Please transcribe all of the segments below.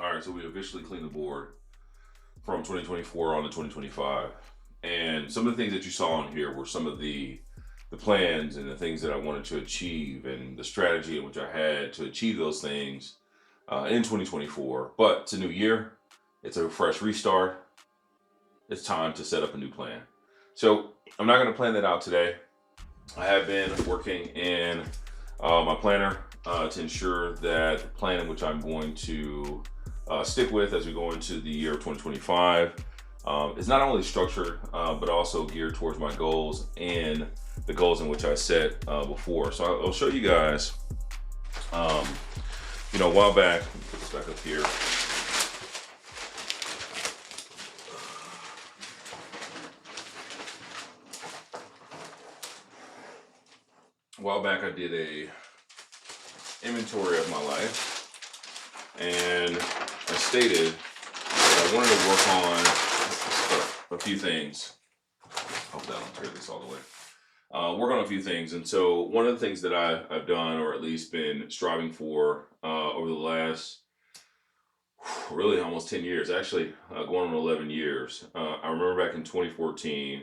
All right, so we officially cleaned the board from 2024 on to 2025. And some of the things that you saw on here were some of the plans and the things that I wanted to achieve and the strategy in which I had to achieve those things in 2024. But it's a new year, it's a fresh restart. It's time to set up a new plan. So I'm not going to plan that out today. I have been working in my planner to ensure that the plan in which I'm going to stick with as we go into the year of 2025 is not only structured but also geared towards my goals and the goals in which I set before. So I'll show you guys. Um, a while back, let me put this back up here. A while back, I did a inventory of my life, and I stated that I wanted to work on a few things. Hope that don't tear this all the way. Work on a few things, and so one of the things that I've done, or at least been striving for over the last really almost 10 years, actually going on 11 years. I remember back in 2014,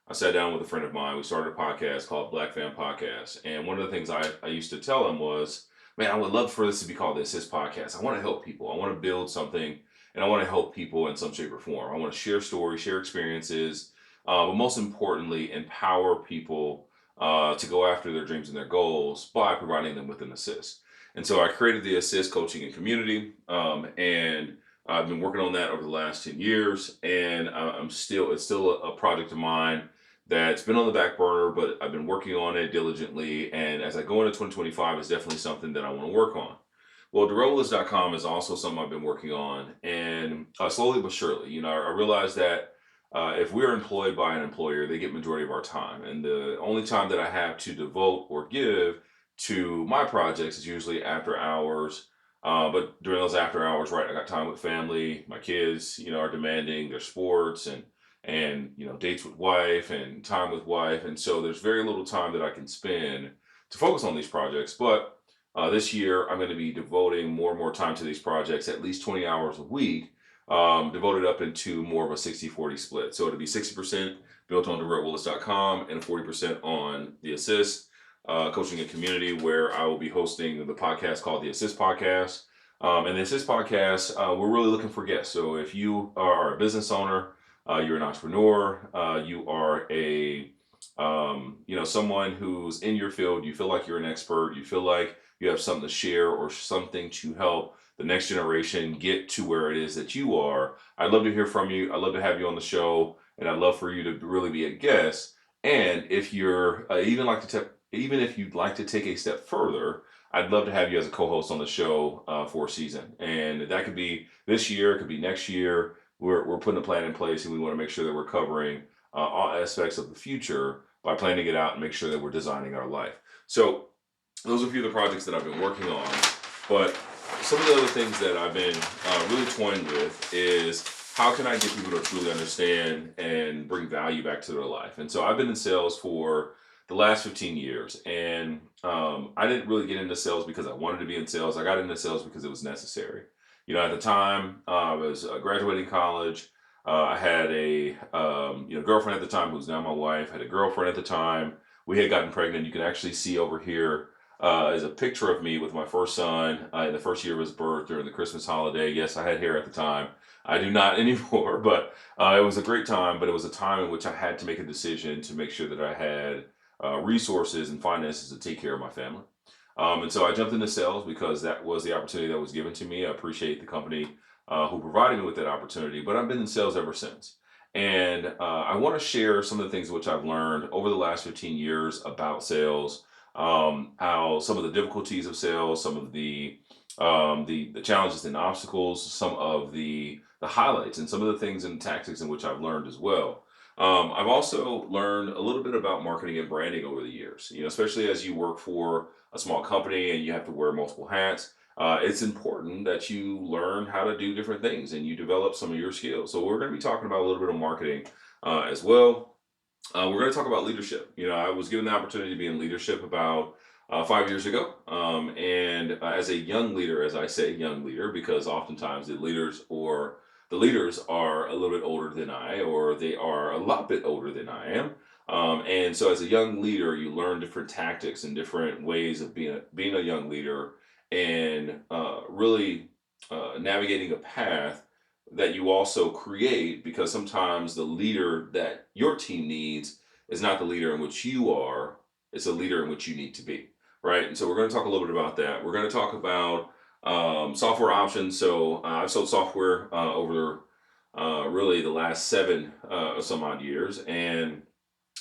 I sat down with a friend of mine. We started a podcast called Black Fan Podcast. And one of the things I used to tell him was, man, I would love for this to be called this podcast. I want to help people. I want to build something and I want to help people in some shape or form. I want to share stories, share experiences, but most importantly, empower people to go after their dreams and their goals by providing them with an assist. And so I created the Assist Coaching and Community, and I've been working on that over the last 10 years, and it's still a project of mine that's been on the back burner, but I've been working on it diligently. And as I go into 2025, it's definitely something that I want to work on. Well, DeRolis.com is also something I've been working on, and slowly but surely, I realized that if we're employed by an employer, they get majority of our time, and the only time that I have to devote or give to my projects is usually after hours. But during those after hours, right, I got time with family. My kids, are demanding their sports and dates with wife and time with wife, and so there's very little time that I can spend to focus on these projects. But this year, I'm going to be devoting more and more time to these projects, at least 20 hours a week, devoted up into more of a 60-40 split. So it'll be 60% built on DeRottWillis.com and 40% on the Assist Coaching and Community, where I will be hosting the podcast called the Assist Podcast. And the Assist Podcast, we're really looking for guests. So if you are a business owner, you're an entrepreneur, you are someone who's in your field, you feel like you're an expert, you feel like you have something to share or something to help the next generation get to where it is that you are. I'd love to hear from you. I'd love to have you on the show, and I'd love for you to really be a guest. And if you're even if you'd like to take a step further, I'd love to have you as a co-host on the show for a season. And that could be this year, it could be next year. We're putting a plan in place, and we want to make sure that we're covering all aspects of the future by planning it out and make sure that we're designing our life. So those are a few of the projects that I've been working on. But some of the other things that I've been really toying with is how can I get people to truly understand and bring value back to their life? And so I've been in sales for the last 15 years, and I didn't really get into sales because I wanted to be in sales. I got into sales because it was necessary. At the time, I was graduating college. I had a girlfriend at the time who's now my wife. Had a girlfriend at the time. We had gotten pregnant. You can actually see over here is a picture of me with my first son in the first year of his birth during the Christmas holiday. Yes, I had hair at the time. I do not anymore, but it was a great time. But it was a time in which I had to make a decision to make sure that I had resources and finances to take care of my family. And so I jumped into sales because that was the opportunity that was given to me. I appreciate the company who provided me with that opportunity, but I've been in sales ever since. And I want to share some of the things which I've learned over the last 15 years about sales, how some of the difficulties of sales, some of the challenges and obstacles, some of the highlights, and some of the things and tactics in which I've learned as well. I've also learned a little bit about marketing and branding over the years, especially as you work for a small company and you have to wear multiple hats. It's important that you learn how to do different things and you develop some of your skills. So we're going to be talking about a little bit of marketing as well. We're going to talk about leadership. I was given the opportunity to be in leadership about 5 years ago. And as a young leader, as I say, young leader, because oftentimes the leaders are a little bit older than I, or they are a lot bit older than I am. And so, as a young leader, you learn different tactics and different ways of being a young leader, and really navigating a path that you also create, because sometimes the leader that your team needs is not the leader in which you are, it's a leader in which you need to be, right? And so we're going to talk a little bit about that. We're going to talk about software options. So I've sold software over really the last seven or some odd years. And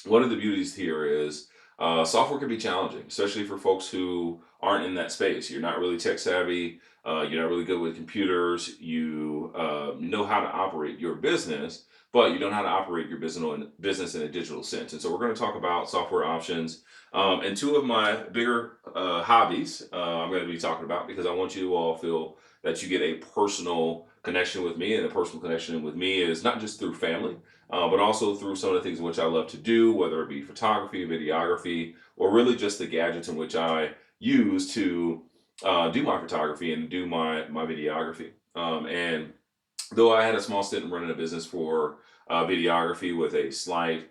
one of the beauties here is software can be challenging, especially for folks who aren't in that space. You're not really tech savvy. You're not really good with computers. You know how to operate your business, but you don't know how to operate your business in a digital sense. And so we're going to talk about software options. And two of my bigger hobbies I'm going to be talking about, because I want you to all feel that you get a personal connection with me. And a personal connection with me is not just through family, but also through some of the things in which I love to do, whether it be photography, videography, or really just the gadgets in which I use to do my photography and do my videography. And though I had a small stint in running a business for videography with a slight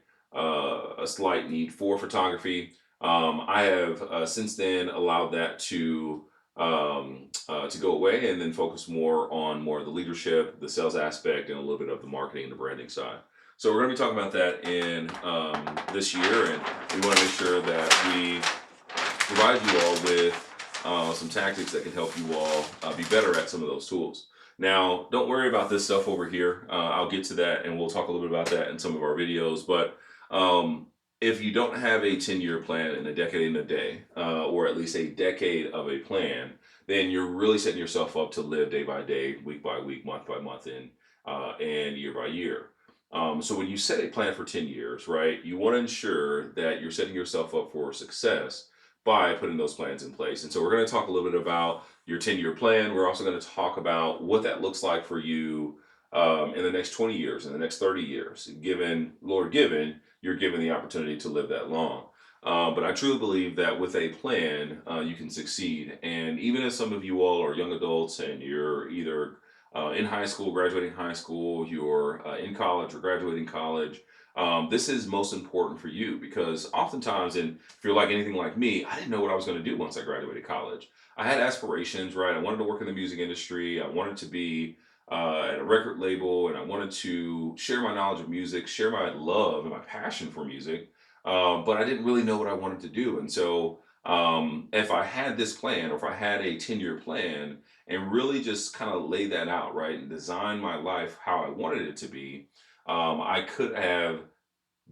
need for photography, I have since then allowed that to go away, and then focus more of the leadership, the sales aspect, and a little bit of the marketing and the branding side. So we're going to be talking about that in this year, and we want to make sure that we provide you all with some tactics that can help you all be better at some of those tools. Now, don't worry about this stuff over here. I'll get to that, and we'll talk a little bit about that in some of our videos. But if you don't have a 10-year plan and a decade in a day, or at least a decade of a plan, then you're really setting yourself up to live day by day, week by week, month by month, and year by year. So when you set a plan for 10 years, right, you want to ensure that you're setting yourself up for success by putting those plans in place. And so we're going to talk a little bit about your 10-year plan. We're also going to talk about what that looks like for you in the next 20 years, in the next 30 years, given, you're given the opportunity to live that long. But I truly believe that with a plan, you can succeed. And even if some of you all are young adults and you're either in high school, graduating high school, you're in college or graduating college, this is most important for you, because oftentimes, and if you're like anything like me, I didn't know what I was going to do once I graduated college. I had aspirations, right? I wanted to work in the music industry. I wanted to be at a record label, and I wanted to share my knowledge of music, share my love and my passion for music. But I didn't really know what I wanted to do. And so, if I had this plan, or if I had a 10-year plan, and really just kind of lay that out, right, and design my life how I wanted it to be, I could have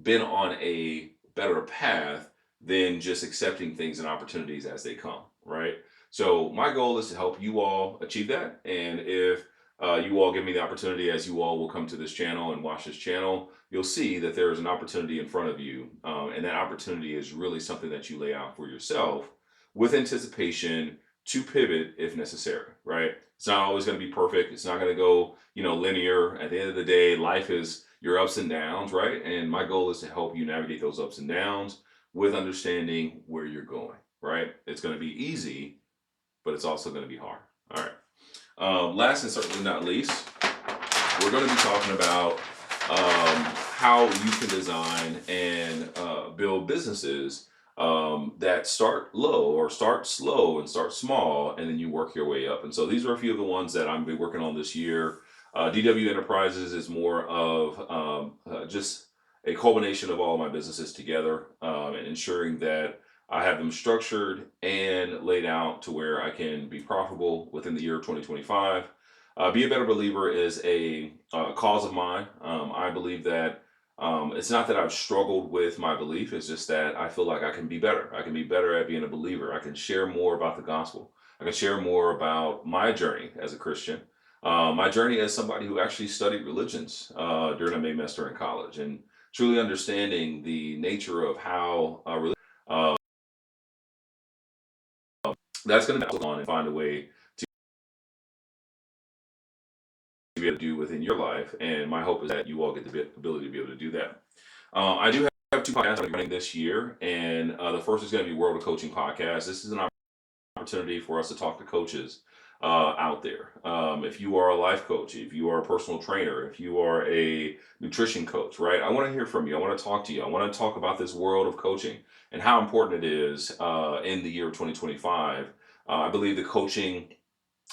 been on a better path than just accepting things and opportunities as they come, right? So my goal is to help you all achieve that. And if you all give me the opportunity, as you all will come to this channel and watch this channel, you'll see that there is an opportunity in front of you. And that opportunity is really something that you lay out for yourself with anticipation to pivot if necessary, right? It's not always going to be perfect. It's not going to go, linear. At the end of the day, life is your ups and downs, right? And my goal is to help you navigate those ups and downs with understanding where you're going, right? It's going to be easy, but it's also going to be hard. All right. Last and certainly not least, we're going to be talking about how you can design and build businesses that start low, or start slow and start small, and then you work your way up. And so these are a few of the ones that I'm be working on this year. DW Enterprises is more of just a culmination of all of my businesses together, and ensuring that I have them structured and laid out to where I can be profitable within the year of 2025. Be a Better Believer is a cause of mine. I believe that it's not that I've struggled with my belief, it's just that I feel like I can be better. I can be better at being a believer. I can share more about the gospel. I can share more about my journey as a Christian, my journey as somebody who actually studied religions during a Maymester in college, and truly understanding the nature of how uh, that's going to go on and find a way to be able to do within your life. And my hope is that you all get the ability to be able to do that. I do have 2 podcasts running this year, and the first is going to be World of Coaching Podcast. This is an opportunity for us to talk to coaches out there. If you are a life coach, if you are a personal trainer, if you are a nutrition coach, right? I want to hear from you. I want to talk to you. I want to talk about this world of coaching and how important it is in the year of 2025. I believe the coaching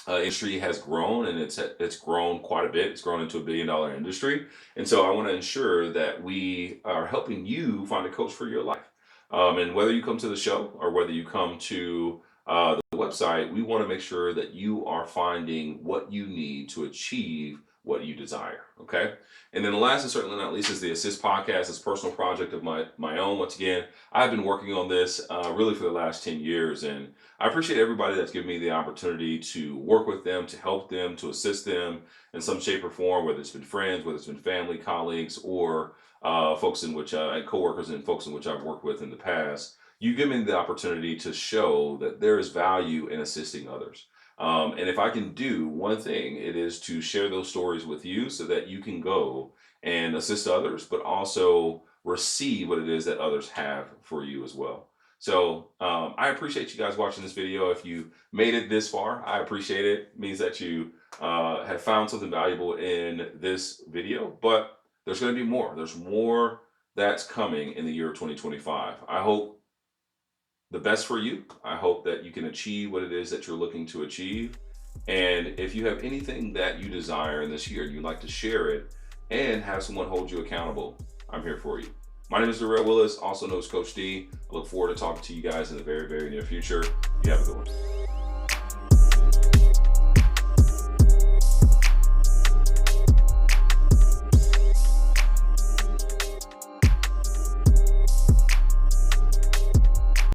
industry has grown, and it's grown quite a bit. It's grown into $1 billion industry, and so I want to ensure that we are helping you find a coach for your life. And whether you come to the show or whether you come to the website, we want to make sure that you are finding what you need to achieve what you desire. Okay. And then the last and certainly not least is the Assist Podcast. It's a personal project of my own. Once again, I've been working on this really for the last 10 years. And I appreciate everybody that's given me the opportunity to work with them, to help them, to assist them in some shape or form, whether it's been friends, whether it's been family, colleagues, or folks in which, and coworkers and folks in which I've worked with in the past. You give me the opportunity to show that there is value in assisting others. And if I can do one thing, it is to share those stories with you so that you can go and assist others, but also receive what it is that others have for you as well. So I appreciate you guys watching this video. If you made it this far, I appreciate it. It means that you have found something valuable in this video, but there's going to be more. There's more that's coming in the year of 2025. I hope the best for you. I hope that you can achieve what it is that you're looking to achieve. And if you have anything that you desire in this year and you'd like to share it and have someone hold you accountable, I'm here for you. My name is Darrell Willis, also known as Coach D. I look forward to talking to you guys in the very, very near future. You have a good one.